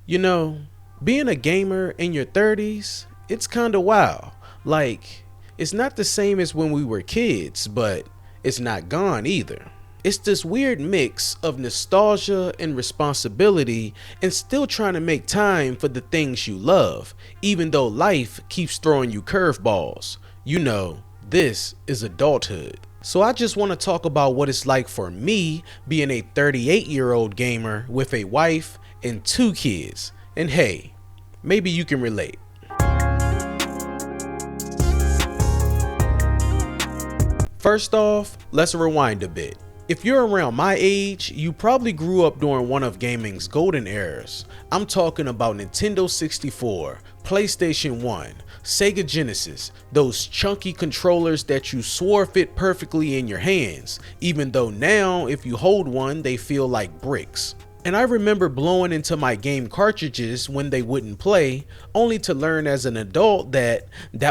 You know, being a gamer in your 30s, it's kinda wild. Like, it's not the same as when we were kids, but it's not gone either. It's this weird mix of nostalgia and responsibility and still trying to make time for the things you love, even though life keeps throwing you curveballs. You know, this is adulthood. So I just want to talk about what it's like for me being a 38-year-old gamer with a wife and 2 kids. And hey, maybe you can relate. First off, let's rewind a bit. If you're around my age, you probably grew up during one of gaming's golden eras. I'm talking about Nintendo 64, PlayStation 1, Sega Genesis, those chunky controllers that you swore fit perfectly in your hands, even though now if you hold one they feel like bricks. And I remember blowing into my game cartridges when they wouldn't play, only to learn as an adult that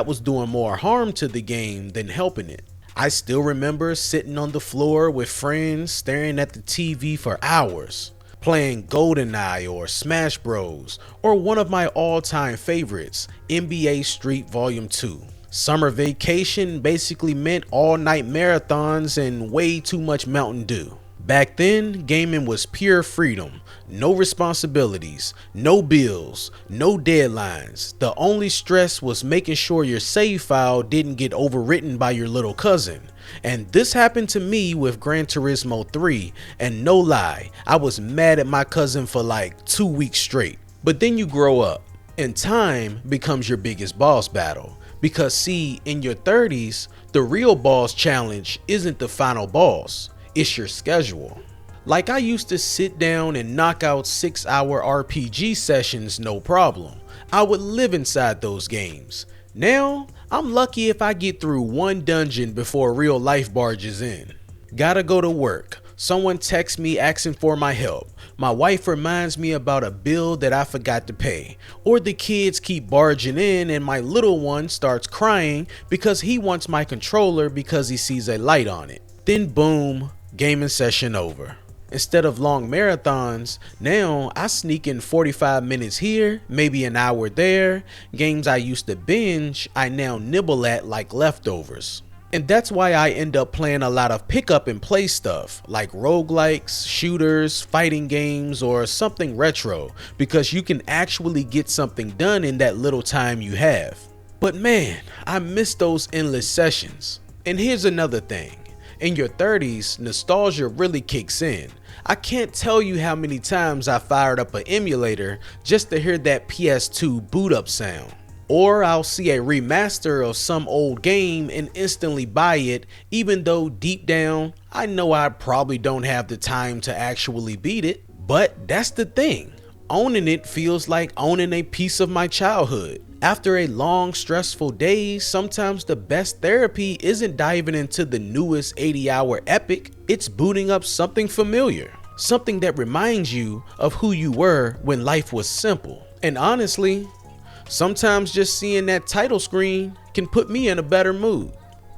was doing more harm to the game than helping it. I still remember sitting on the floor with friends staring at the TV for hours, playing GoldenEye or Smash Bros, or one of my all-time favorites, NBA Street Volume 2. Summer vacation basically meant all-night marathons and way too much Mountain Dew. Back then, gaming was pure freedom, no responsibilities, no bills, no deadlines. The only stress was making sure your save file didn't get overwritten by your little cousin. And this happened to me with Gran Turismo 3, and no lie, I was mad at my cousin for like 2 weeks straight. But then you grow up, and time becomes your biggest boss battle. Because see, in your 30s, the real boss challenge isn't the final boss. It's your schedule. Like I used to sit down and knock out 6-hour RPG sessions no problem. I would live inside those games. Now, I'm lucky if I get through one dungeon before real life barges in. Gotta go to work. Someone texts me asking for my help. My wife reminds me about a bill that I forgot to pay. Or the kids keep barging in and my little one starts crying because he wants my controller because he sees a light on it. Then boom, gaming session over. Instead of long marathons, now I sneak in 45 minutes here, maybe an hour there. Games I used to binge, I now nibble at like leftovers. And that's why I end up playing a lot of pick up and play stuff, like roguelikes, shooters, fighting games, or something retro, because you can actually get something done in that little time you have. But man, I miss those endless sessions. And here's another thing. In your 30s, nostalgia really kicks in. I can't tell you how many times I fired up an emulator just to hear that PS2 boot up sound. Or I'll see a remaster of some old game and instantly buy it, even though deep down, I know I probably don't have the time to actually beat it. But that's the thing. Owning it feels like owning a piece of my childhood. After a long, stressful day, sometimes the best therapy isn't diving into the newest 80-hour epic, it's booting up something familiar. Something that reminds you of who you were when life was simple. And honestly, sometimes just seeing that title screen can put me in a better mood.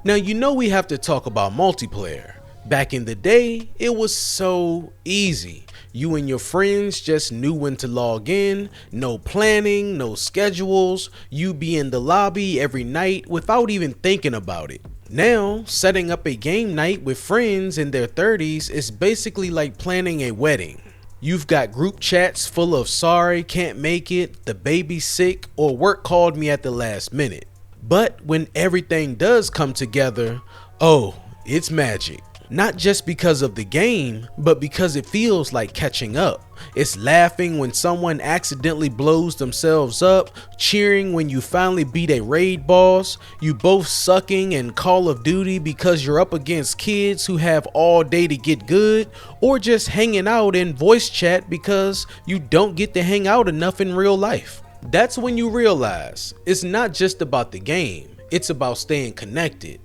Now you know we have to talk about multiplayer. Back in the day, it was so easy. You and your friends just knew when to log in, no planning, no schedules, you be in the lobby every night without even thinking about it. Now, setting up a game night with friends in their 30s is basically like planning a wedding. You've got group chats full of sorry, can't make it, the baby's sick, or work called me at the last minute. But when everything does come together, oh, it's magic. Not just because of the game, but because it feels like catching up. It's laughing when someone accidentally blows themselves up, cheering when you finally beat a raid boss, you both sucking in Call of Duty because you're up against kids who have all day to get good, or just hanging out in voice chat because you don't get to hang out enough in real life. That's when you realize it's not just about the game, it's about staying connected.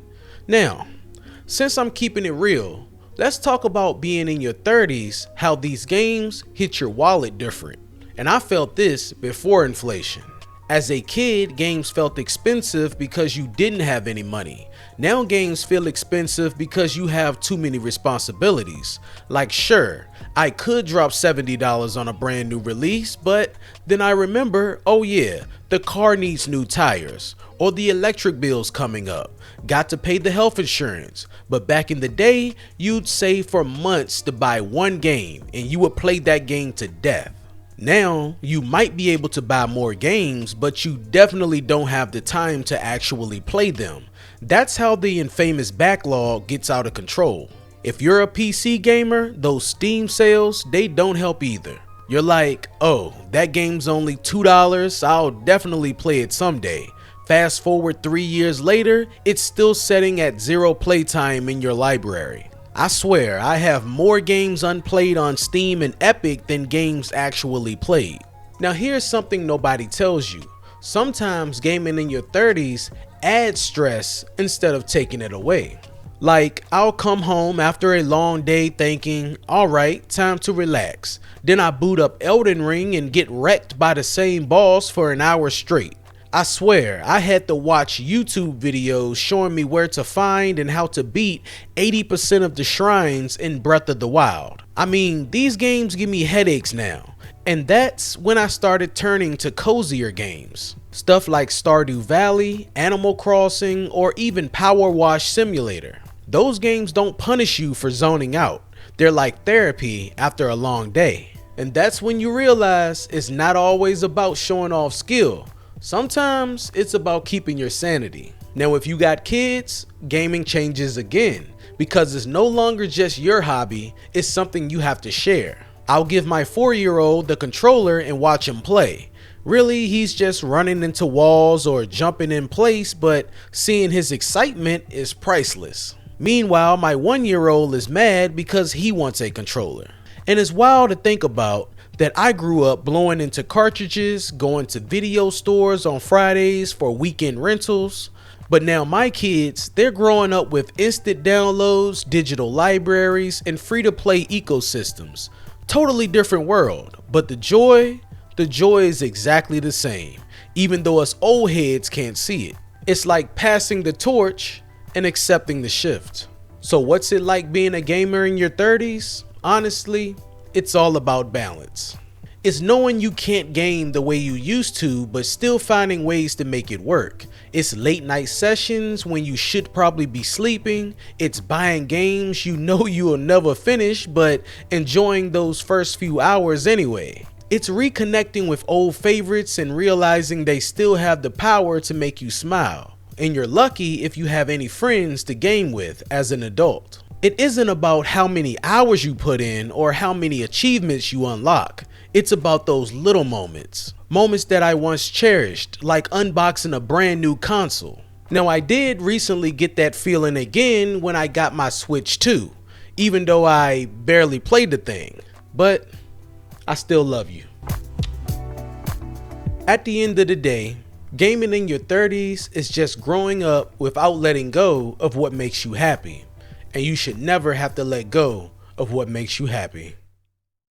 Now, since I'm keeping it real, let's talk about being in your 30s, how these games hit your wallet different. And I felt this before inflation. As a kid, games felt expensive because you didn't have any money. Now games feel expensive because you have too many responsibilities. Like, sure, I could drop $70 on a brand new release, but then I remember, oh yeah, the car needs new tires, or the electric bill's coming up, got to pay the health insurance. But back in the day, you'd save for months to buy one game and you would play that game to death. Now, you might be able to buy more games, but you definitely don't have the time to actually play them. That's how the infamous backlog gets out of control. If you're a PC gamer, those Steam sales, they don't help either. You're like, oh, that game's only $2, I'll definitely play it someday. Fast forward 3 years later, it's still sitting at 0 playtime in your library. I swear, I have more games unplayed on Steam and Epic than games actually played. Now here's something nobody tells you. Sometimes gaming in your 30s adds stress instead of taking it away. Like, I'll come home after a long day thinking, alright, time to relax. Then I boot up Elden Ring and get wrecked by the same boss for an hour straight. I swear, I had to watch YouTube videos showing me where to find and how to beat 80% of the shrines in Breath of the Wild. I mean, these games give me headaches now. And that's when I started turning to cozier games. Stuff like Stardew Valley, Animal Crossing, or even Power Wash Simulator. Those games don't punish you for zoning out. They're like therapy after a long day. And that's when you realize it's not always about showing off skill. Sometimes it's about keeping your sanity. Now, if you got kids, gaming changes again, because it's no longer just your hobby, it's something you have to share. I'll give my 4-year-old the controller and watch him play. Really, he's just running into walls or jumping in place, but seeing his excitement is priceless. Meanwhile, my 1-year-old is mad because he wants a controller. And it's wild to think about that I grew up blowing into cartridges, going to video stores on Fridays for weekend rentals. But now my kids, they're growing up with instant downloads, digital libraries, and free-to-play ecosystems. Totally different world, but the joy is exactly the same, even though us old heads can't see it. It's like passing the torch and accepting the shift. So what's it like being a gamer in your 30s? Honestly, it's all about balance. It's knowing you can't game the way you used to, but still finding ways to make it work. It's late night sessions when you should probably be sleeping. It's buying games you know you'll never finish, but enjoying those first few hours anyway. It's reconnecting with old favorites and realizing they still have the power to make you smile. And you're lucky if you have any friends to game with as an adult. It isn't about how many hours you put in or how many achievements you unlock. It's about those little moments. Moments that I once cherished, like unboxing a brand new console. Now, I did recently get that feeling again when I got my Switch 2, even though I barely played the thing. But I still love you. At the end of the day, gaming in your 30s is just growing up without letting go of what makes you happy. And you should never have to let go of what makes you happy.